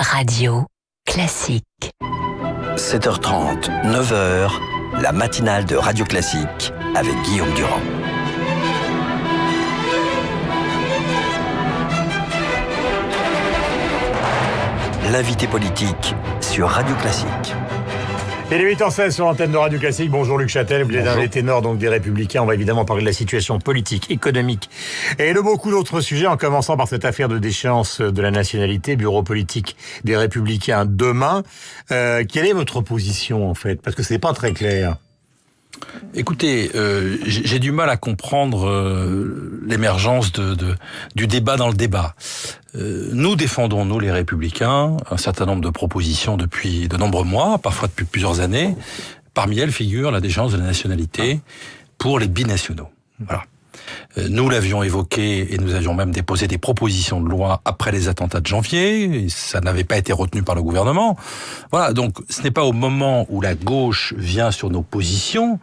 Radio Classique. 7h30, 9h, la matinale de Radio Classique avec Guillaume Durand. L'invité politique sur Radio Classique. Et les 8h16 sur l'antenne de Radio Classique. Bonjour Luc Châtel, vous êtes un des ténors donc des Républicains. On va évidemment parler de la situation politique, économique et de beaucoup d'autres sujets, en commençant par cette affaire de déchéance de la nationalité, bureau politique des Républicains demain. Quelle est votre position en fait? Parce que c'est pas très clair. Écoutez, j'ai du mal à comprendre l'émergence du débat dans le débat. Nous défendons, nous les Républicains, un certain nombre de propositions depuis de nombreux mois, parfois depuis plusieurs années. Parmi elles figure la déchéance de la nationalité pour les binationaux. Voilà. Nous l'avions évoqué et nous avions même déposé des propositions de loi après les attentats de janvier. Et ça n'avait pas été retenu par le gouvernement. Voilà, donc ce n'est pas au moment où la gauche vient sur nos positions,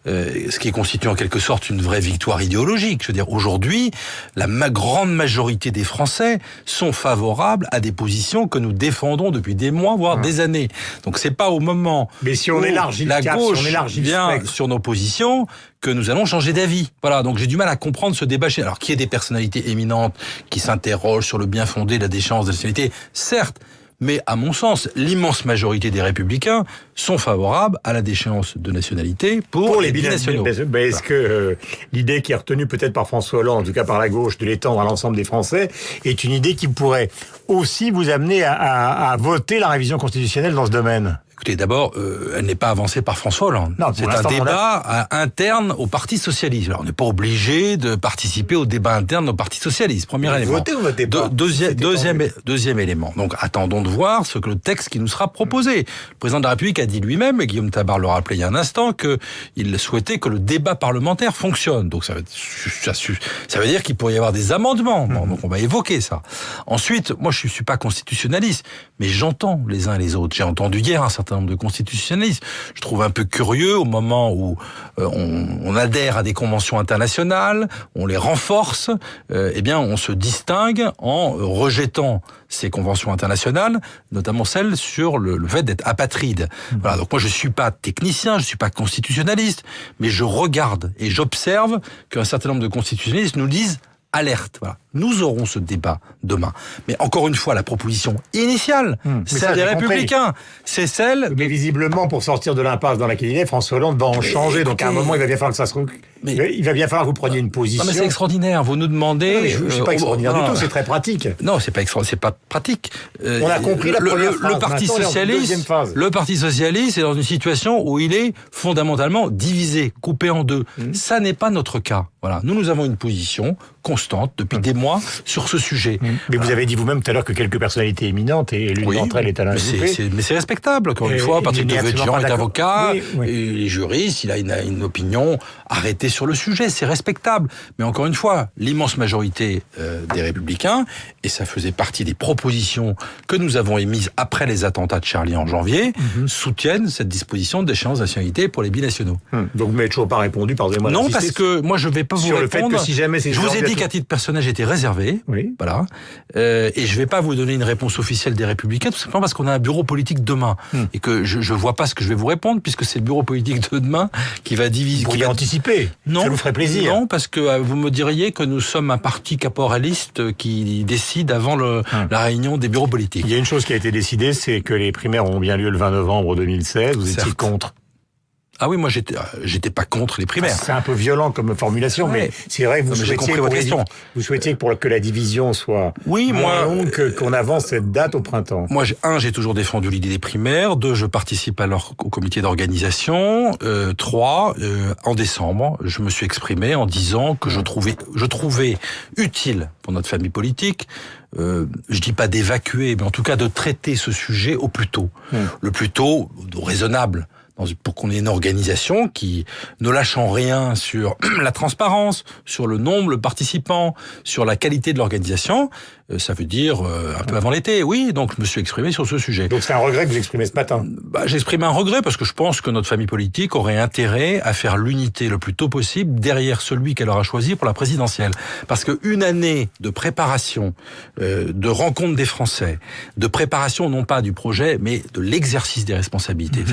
ce qui constitue en quelque sorte une vraie victoire idéologique. Je veux dire, aujourd'hui, la grande majorité des Français sont favorables à des positions que nous défendons depuis des mois, voire des années. Donc c'est pas au moment mais si on où élargit la gauche si on élargit vient sur nos positions que nous allons changer d'avis. Voilà, donc j'ai du mal à comprendre ce débat. Alors qu'il y ait des personnalités éminentes qui s'interrogent sur le bien fondé de la déchéance de la nationalité, certes, mais à mon sens, l'immense majorité des Républicains sont favorables à la déchéance de nationalité pour les binationaux. Mais est-ce que l'idée qui est retenue peut-être par François Hollande, en tout cas par la gauche, de l'étendre à l'ensemble des Français, est une idée qui pourrait aussi vous amener à voter la révision constitutionnelle dans ce domaine? Écoutez, d'abord, elle n'est pas avancée par François Hollande. Non, c'est un débat interne au Parti socialiste. Alors, on n'est pas obligé de participer au débat interne au Parti socialiste. Premier élément. Votez ou votez pas. Deuxième élément. Donc, attendons de voir ce que le texte qui nous sera proposé. Le président de la République a dit lui-même, et Guillaume Tabar le rappelait il y a un instant, qu'il souhaitait que le débat parlementaire fonctionne. Donc, ça veut dire qu'il pourrait y avoir des amendements. Bon, donc, on va évoquer ça. Ensuite, moi, je suis pas constitutionnaliste, mais j'entends les uns et les autres. J'ai entendu hier un certain nombre de constitutionnalistes. Je trouve un peu curieux au moment où on adhère à des conventions internationales, on les renforce, eh bien on se distingue en rejetant ces conventions internationales, notamment celles sur le fait d'être apatride. Voilà, donc moi je suis pas technicien, je suis pas constitutionnaliste, mais je regarde et j'observe qu'un certain nombre de constitutionnalistes nous disent alerte. Voilà. Nous aurons ce débat demain. Mais encore une fois, la proposition initiale, celle des Républicains, c'est celle... Mais visiblement, pour sortir de l'impasse dans laquelle il est, François Hollande va en changer. Écoutez, donc à un moment, il va bien falloir que ça se... il va bien falloir que vous preniez une position. Non, mais c'est extraordinaire. Vous nous demandez... Non, mais je suis pas extraordinaire du tout, c'est très pratique. Non, c'est pas pratique. On a compris la première phase. Le Parti socialiste est dans une situation où il est fondamentalement divisé, coupé en deux. Ça n'est pas notre cas. Voilà. Nous avons une position constante depuis des mois sur ce sujet. Mais vous avez dit vous-même tout à l'heure que quelques personnalités éminentes, et l'une d'entre elles est Alain Juppé. Mais c'est respectable, encore une fois. Patrick Devedjian est avocat, et les juristes, il a une opinion arrêtée sur le sujet, c'est respectable. Mais encore une fois, l'immense majorité des Républicains, et ça faisait partie des propositions que nous avons émises après les attentats de Charlie en janvier, soutiennent cette disposition de déchéance de nationalité pour les binationaux. Donc vous m'avez toujours pas répondu, pardonnez-moi. Non, parce que moi je vais pas vous répondre. Le fait que si jamais je vous ai dit qu'à titre personnel j'étais réservé, voilà, et je vais pas vous donner une réponse officielle des Républicains, tout simplement parce qu'on a un bureau politique demain, et que je vois pas ce que je vais vous répondre, puisque c'est le bureau politique de demain qui va diviser. Vous pourriez anticiper. Non, ça vous ferait plaisir. Non, parce que vous me diriez que nous sommes un parti caporaliste qui décide avant la réunion des bureaux politiques. Il y a une chose qui a été décidée, c'est que les primaires auront bien lieu le 20 novembre 2016. Vous étiez contre. Ah oui, moi j'étais pas contre les primaires. C'est un peu violent comme formulation, mais c'est vrai que vous souhaitiez que la division soit moins longue, qu'on avance cette date au printemps. Moi, j'ai toujours défendu l'idée des primaires. 2, je participe alors au comité d'organisation. 3, en décembre, je me suis exprimé en disant que je trouvais utile pour notre famille politique, je dis pas d'évacuer, mais en tout cas de traiter ce sujet au plus tôt. Le plus tôt, raisonnable. pour qu'on ait une organisation qui ne lâche en rien sur la transparence, sur le nombre de participants, sur la qualité de l'organisation. Ça veut dire un peu avant l'été, oui. Donc je me suis exprimé sur ce sujet. Donc c'est un regret que vous exprimez ce matin. J'exprime un regret parce que je pense que notre famille politique aurait intérêt à faire l'unité le plus tôt possible derrière celui qu'elle aura choisi pour la présidentielle. Parce que une année de préparation, de rencontre des Français, de préparation non pas du projet, mais de l'exercice des responsabilités.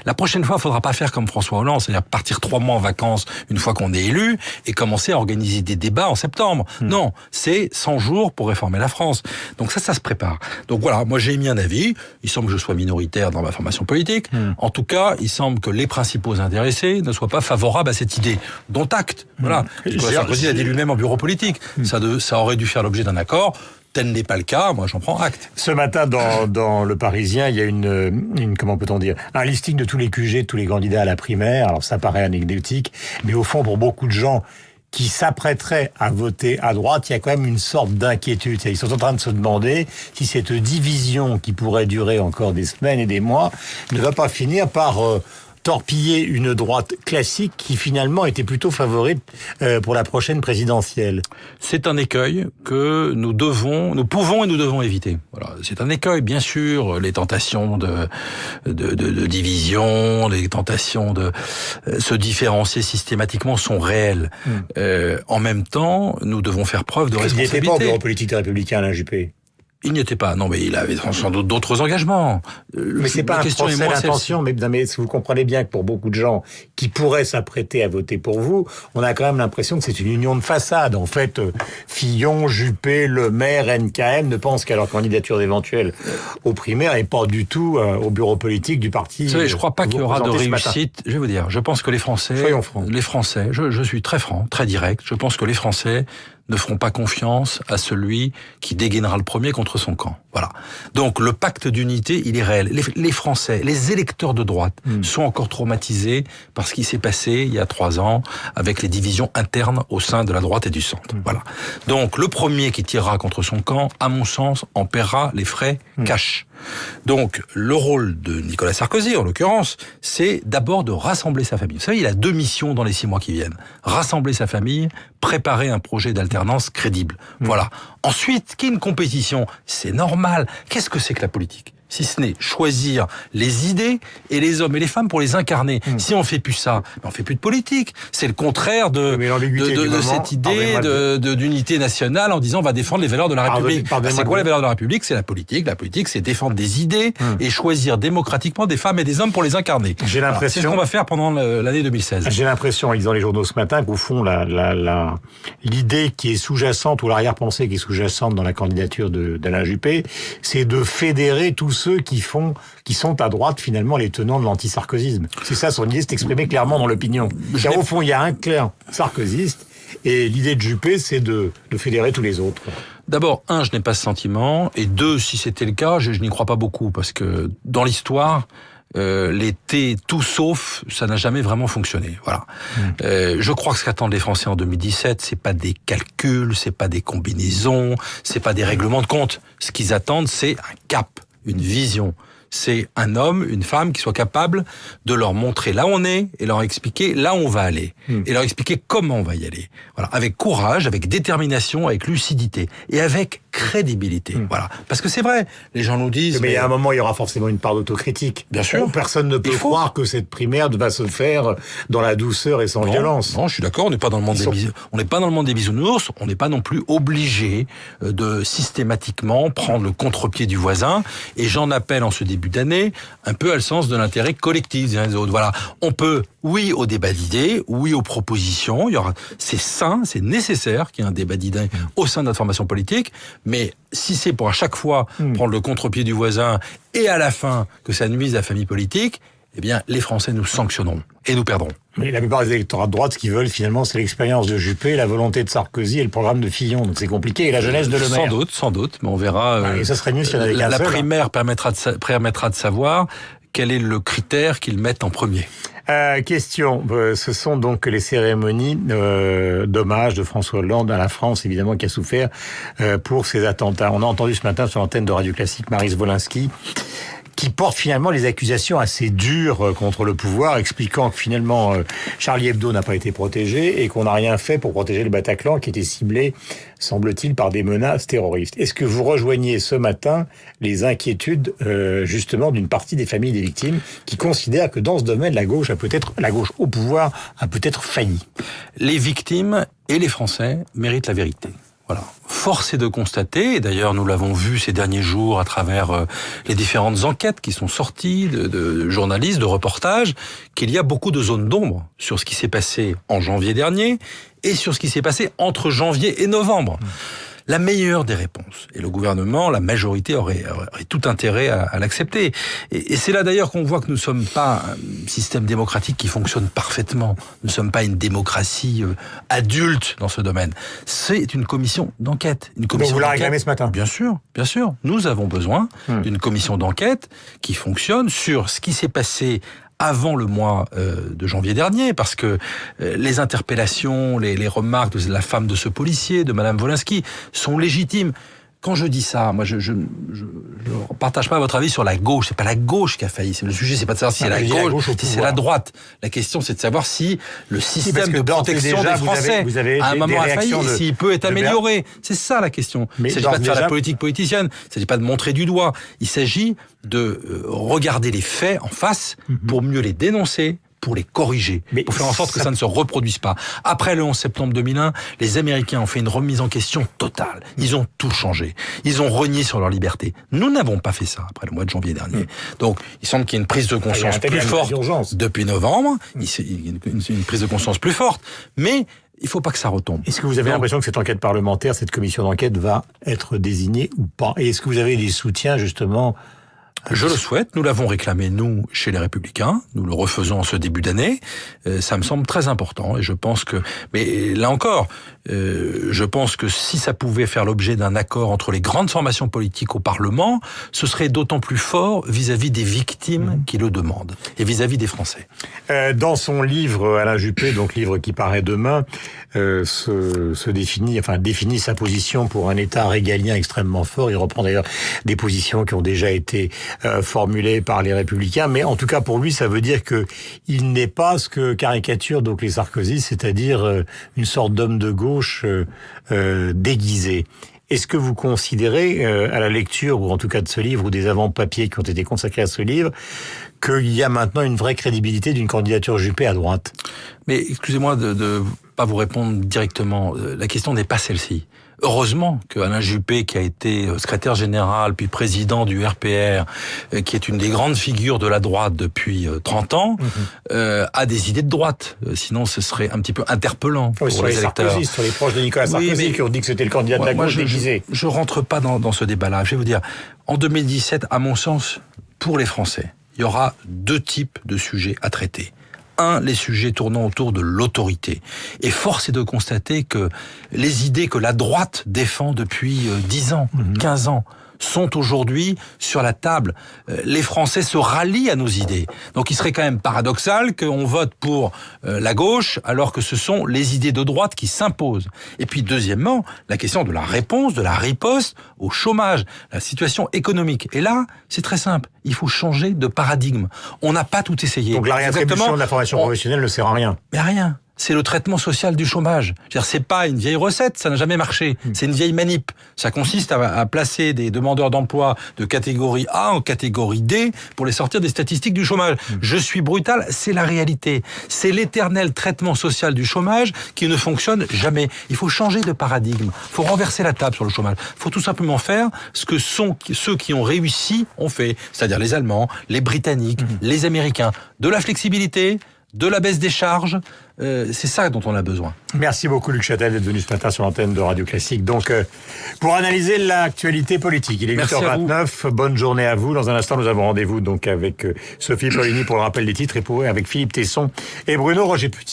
La prochaine fois, il ne faudra pas faire comme François Hollande, c'est-à-dire partir 3 mois en vacances une fois qu'on est élu et commencer à organiser des débats en septembre. Non, c'est 100 jours pour réformer la France. Donc ça se prépare. Donc voilà, moi j'ai émis un avis. Il semble que je sois minoritaire dans ma formation politique. En tout cas, il semble que les principaux intéressés ne soient pas favorables à cette idée. Dont acte. Voilà. Nicolas Sarkozy l'a dit lui-même en bureau politique. Ça aurait dû faire l'objet d'un accord. Tel n'est pas le cas, moi j'en prends acte. Ce matin, dans Le Parisien, il y a une comment peut-on dire, un listing de tous les QG, de tous les candidats à la primaire. Alors ça paraît anecdotique, mais au fond, pour beaucoup de gens qui s'apprêteraient à voter à droite, il y a quand même une sorte d'inquiétude. Ils sont en train de se demander si cette division qui pourrait durer encore des semaines et des mois ne va pas finir par torpiller une droite classique qui finalement était plutôt favorite pour la prochaine présidentielle. C'est un écueil que nous pouvons et nous devons éviter. Voilà, c'est un écueil, bien sûr, les tentations de division, les tentations de se différencier systématiquement sont réelles. En même temps, nous devons faire preuve de responsabilité. Il n'était pas au bureau politique des Républicains, Alain Juppé. Il n'y était pas. Non, mais il avait sans doute d'autres engagements. Mais c'est pas un procès d'intention. Mais vous comprenez bien que pour beaucoup de gens qui pourraient s'apprêter à voter pour vous, on a quand même l'impression que c'est une union de façade. En fait, Fillon, Juppé, Le Maire, NKM ne pensent qu'à leur candidature éventuelle aux primaires et pas du tout au bureau politique du parti. Vous savez, je crois pas qu'il y aura de réussite. Je vais vous dire, je pense que les Français, je suis très franc, très direct. Je pense que les Français ne feront pas confiance à celui qui dégainera le premier contre son camp. Voilà. Donc le pacte d'unité, il est réel. Les Français, les électeurs de droite sont encore traumatisés par ce qui s'est passé il y a 3 ans avec les divisions internes au sein de la droite et du centre. Voilà. Donc le premier qui tirera contre son camp, à mon sens, en paiera les frais cash. Donc le rôle de Nicolas Sarkozy, en l'occurrence, c'est d'abord de rassembler sa famille. Vous savez, il a 2 missions dans les 6 mois qui viennent. Rassembler sa famille, préparer un projet d'alternance crédible. Voilà. Ensuite, qu'il y ait une compétition, c'est normal. Qu'est-ce que c'est que la politique ? Si ce n'est choisir les idées et les hommes et les femmes pour les incarner. Si on fait plus ça, on fait plus de politique. C'est le contraire de cette idée d'unité nationale en disant on va défendre les valeurs de la République. C'est quoi les valeurs de la République ? C'est la politique. La politique, c'est défendre des idées et choisir démocratiquement des femmes et des hommes pour les incarner. J'ai l'impression. C'est ce qu'on va faire pendant l'année 2016. J'ai l'impression, en lisant les journaux ce matin, qu'au fond, l'idée qui est sous-jacente ou l'arrière-pensée qui est sous-jacente dans la candidature d'Alain Juppé, c'est de fédérer tous ceux qui sont à droite, finalement, les tenants de l'anti-sarkozysme. C'est ça, son idée, c'est exprimé clairement dans l'opinion. Car au fond, il y a un clair sarkozyste, et l'idée de Juppé, c'est de fédérer tous les autres. D'abord, 1, je n'ai pas ce sentiment, et 2, si c'était le cas, je n'y crois pas beaucoup, parce que dans l'histoire, l'été tout sauf, ça n'a jamais vraiment fonctionné. Voilà. Je crois que ce qu'attendent les Français en 2017, c'est pas des calculs, c'est pas des combinaisons, c'est pas des règlements de compte. Ce qu'ils attendent, c'est un cap, une vision. C'est un homme, une femme qui soit capable de leur montrer là où on est et leur expliquer là où on va aller. Et leur expliquer comment on va y aller. Voilà. Avec courage, avec détermination, avec lucidité et avec crédibilité. Voilà. Parce que c'est vrai, les gens nous disent... Mais il y a un moment, il y aura forcément une part d'autocritique. Bien sûr. Personne ne peut croire que cette primaire va se faire dans la douceur et sans violence. Non, je suis d'accord, on n'est pas dans le monde des bisounours, on n'est pas non plus obligé de systématiquement prendre le contre-pied du voisin, et j'en appelle en ce début d'année un peu à le sens de l'intérêt collectif des uns et des autres. Voilà. On peut, oui, au débat d'idées, oui, aux propositions, c'est sain, c'est nécessaire qu'il y ait un débat d'idées au sein de notre formation politique, mais si c'est pour à chaque fois prendre le contre-pied du voisin et à la fin que ça nuise à la famille politique, eh bien, les Français nous sanctionneront et nous perdrons. Mais la plupart des électorats de droite, ce qu'ils veulent finalement, c'est l'expérience de Juppé, la volonté de Sarkozy et le programme de Fillon. Donc c'est compliqué. Et la jeunesse de Le Maire. Sans doute, mais on verra. Et ça serait mieux si on avait qu'un seul. La primaire permettra de savoir quel est le critère qu'ils mettent en premier. Question, ce sont donc les cérémonies d'hommage de François Hollande à la France, évidemment, qui a souffert pour ces attentats. On a entendu ce matin sur l'antenne de Radio Classique Maryse Wolinski, qui porte finalement les accusations assez dures contre le pouvoir, expliquant que finalement Charlie Hebdo n'a pas été protégé et qu'on n'a rien fait pour protéger le Bataclan qui était ciblé, semble-t-il, par des menaces terroristes. Est-ce que vous rejoignez ce matin les inquiétudes justement d'une partie des familles des victimes qui considèrent que dans ce domaine, la gauche au pouvoir a peut-être failli? Les victimes et les Français méritent la vérité. Voilà. Force est de constater, et d'ailleurs nous l'avons vu ces derniers jours à travers les différentes enquêtes qui sont sorties de journalistes, de reportages, qu'il y a beaucoup de zones d'ombre sur ce qui s'est passé en janvier dernier et sur ce qui s'est passé entre janvier et novembre. La meilleure des réponses, et le gouvernement, la majorité aurait tout intérêt à l'accepter. Et c'est là d'ailleurs qu'on voit que nous ne sommes pas un système démocratique qui fonctionne parfaitement. Nous ne sommes pas une démocratie adulte dans ce domaine. C'est une commission d'enquête. Donc vous la réclamez ce matin? Bien sûr, bien sûr. Nous avons besoin d'une commission d'enquête qui fonctionne sur ce qui s'est passé avant le mois de janvier dernier, parce que les interpellations, les remarques de la femme de ce policier, de Madame Wolinski, sont légitimes. Quand je dis ça, moi, je partage pas votre avis sur la gauche. C'est pas la gauche qui a failli. Le sujet, c'est pas de savoir si c'est la gauche, si c'est la droite. La question, c'est de savoir si le système de protection des Français, à un moment, a failli, et s'il peut être amélioré. C'est ça la question. Il ne s'agit pas de faire la politique politicienne. Il ne s'agit pas de montrer du doigt. Il s'agit de regarder les faits en face pour mieux les dénoncer, pour les corriger, pour faire en sorte que ça ne se reproduise pas. Après le 11 septembre 2001, les Américains ont fait une remise en question totale. Ils ont tout changé. Ils ont renié sur leur liberté. Nous n'avons pas fait ça après le mois de janvier dernier. Donc, il semble qu'il y ait une prise de conscience plus forte depuis novembre. Une prise de conscience plus forte. Mais il ne faut pas que ça retombe. Est-ce que vous avez l'impression que cette enquête parlementaire, cette commission d'enquête va être désignée ou pas? Et est-ce que vous avez des soutiens, justement? Je le souhaite. Nous l'avons réclamé, nous, chez les Républicains. Nous le refaisons en ce début d'année. Ça me semble très important et je pense que... Mais là encore, je pense que si ça pouvait faire l'objet d'un accord entre les grandes formations politiques au Parlement, ce serait d'autant plus fort vis-à-vis des victimes qui le demandent et vis-à-vis des Français. Dans son livre, Alain Juppé, donc livre qui paraît demain, définit sa position pour un État régalien extrêmement fort. Il reprend d'ailleurs des positions qui ont déjà été formulées par les Républicains, mais en tout cas pour lui, ça veut dire que il n'est pas ce que caricaturent donc les Sarkozy, c'est-à-dire une sorte d'homme de gauche déguisé. Est-ce que vous considérez, à la lecture, ou en tout cas de ce livre, ou des avant-papiers qui ont été consacrés à ce livre, qu'il y a maintenant une vraie crédibilité d'une candidature Juppé à droite? Mais excusez-moi de pas vous répondre directement. La question n'est pas celle-ci. Heureusement que Alain Juppé, qui a été secrétaire général puis président du RPR, qui est une des grandes figures de la droite depuis 30 ans, a des idées de droite. Sinon, ce serait un petit peu interpellant pour les électeurs. Sarkozy, sur les proches de Nicolas Sarkozy qui ont dit que c'était le candidat de la gauche déguisé. Je rentre pas dans ce débat-là. Je vais vous dire, en 2017, à mon sens, pour les Français, il y aura deux types de sujets à traiter. Un, les sujets tournant autour de l'autorité. Et force est de constater que les idées que la droite défend depuis 10 ans, 15 ans, sont aujourd'hui sur la table. Les Français se rallient à nos idées. Donc il serait quand même paradoxal qu'on vote pour la gauche alors que ce sont les idées de droite qui s'imposent. Et puis deuxièmement, la question de la réponse, de la riposte au chômage, la situation économique. Et là, c'est très simple. Il faut changer de paradigme. On n'a pas tout essayé. Donc la réattribution de la formation professionnelle ne sert à rien. Mais à rien. C'est le traitement social du chômage. C'est pas une vieille recette, ça n'a jamais marché. C'est une vieille manip. Ça consiste à placer des demandeurs d'emploi de catégorie A en catégorie D pour les sortir des statistiques du chômage. Je suis brutal, c'est la réalité. C'est l'éternel traitement social du chômage qui ne fonctionne jamais. Il faut changer de paradigme. Il faut renverser la table sur le chômage. Il faut tout simplement faire ce que ceux qui ont réussi ont fait. C'est-à-dire les Allemands, les Britanniques, les Américains. De la flexibilité, de la baisse des charges, c'est ça dont on a besoin. Merci beaucoup Luc Châtel d'être venu ce matin sur l'antenne de Radio Classique. Donc, pour analyser l'actualité politique, il est 8h29. Bonne journée à vous. Dans un instant, nous avons rendez-vous donc avec Sophie Paulini pour le rappel des titres et avec Philippe Tesson et Bruno Roger-Petit.